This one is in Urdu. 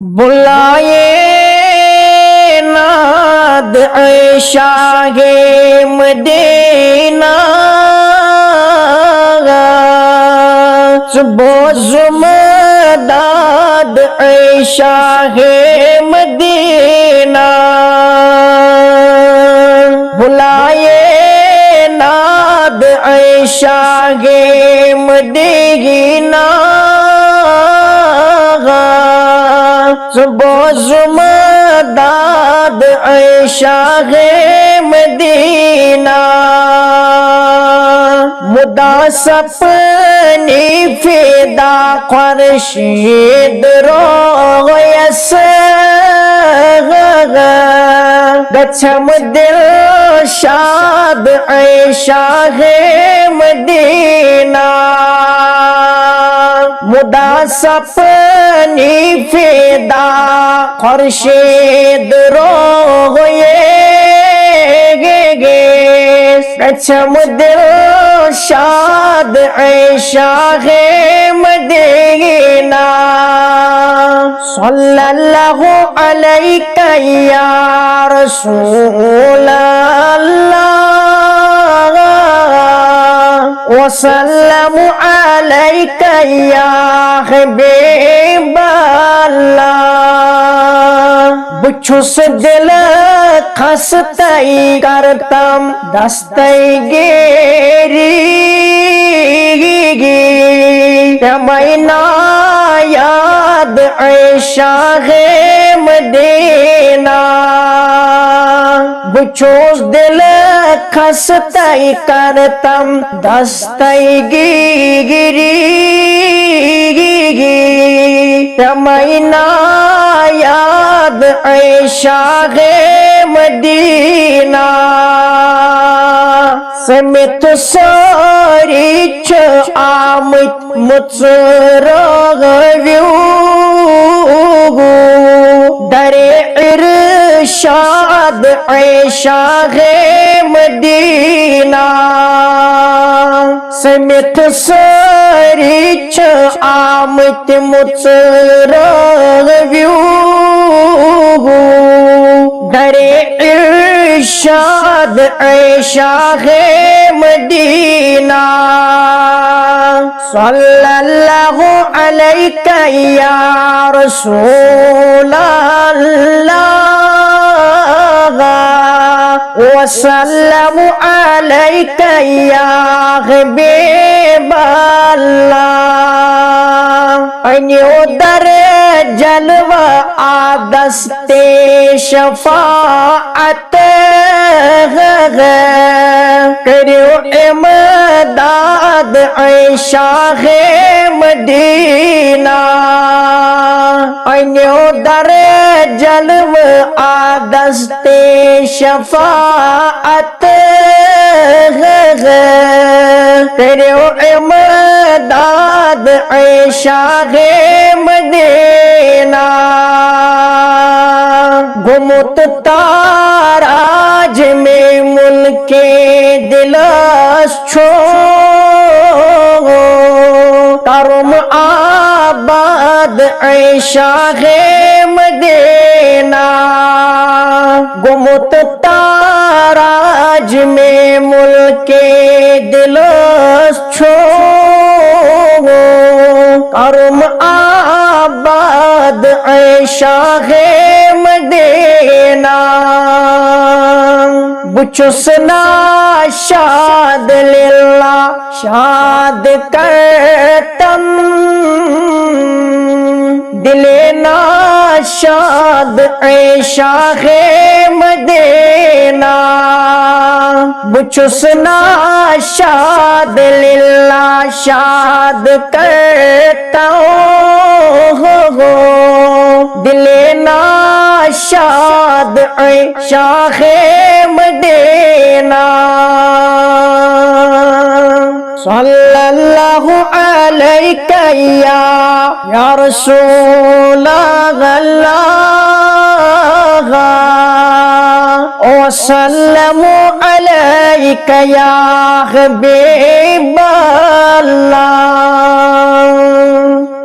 بلائے ناد شاہ مدینہ صبح زمداد شاہ مدینہ بلائے ناد شاہ مدینہ صبح زمداد شاہ مدینہ مدا سپنی فدا خورشید رویس گچھم دل شاد شاہ مدینہ مدا سپنی فدا خورشید رویے گچھم دل شاد شاہ مدینہ صلی اللہ علیہ یا رسول اللہ وسلم علیک یا حبیب اللہ بچھس دل خستائی کرتم دستائی گیری تمائنا یاد شاہ مدینہ بچھوس دل خستائی کرتم دستائی گیری تمائنا یاد شاہ مدینہ سمیت ساری آمد متصرغویو در ارشاد شاہ مدینہ سمیت ساری آمد متصرغویو در ارشاد شاہ مدینہ صلی اللہ علیہ یا رسول اللہ وسلم علیک یا حبیب اللہ انیو در جلوہ آدست شفاعت کریو امداد شاہ مدینہ انیو در جلوہ آدست شفاعت کریو امداد شاہ مدینہ گمت تاراج میں ملک دلس چھو کرم آباد شاہ مدینہ گمت تاراج میں ملک دلس چھو کرم آباد شاہ مدینہ بچسنا شاد للہ شاد کرتم دلنا شاد شاہ مدینہ بچسنا شاد للہ شاد کرتا ہوں دلنا شاد شاہ مدینہ صلی اللہ علیہ یا رسول اللہ وسلم علیک یا حبیب اللہ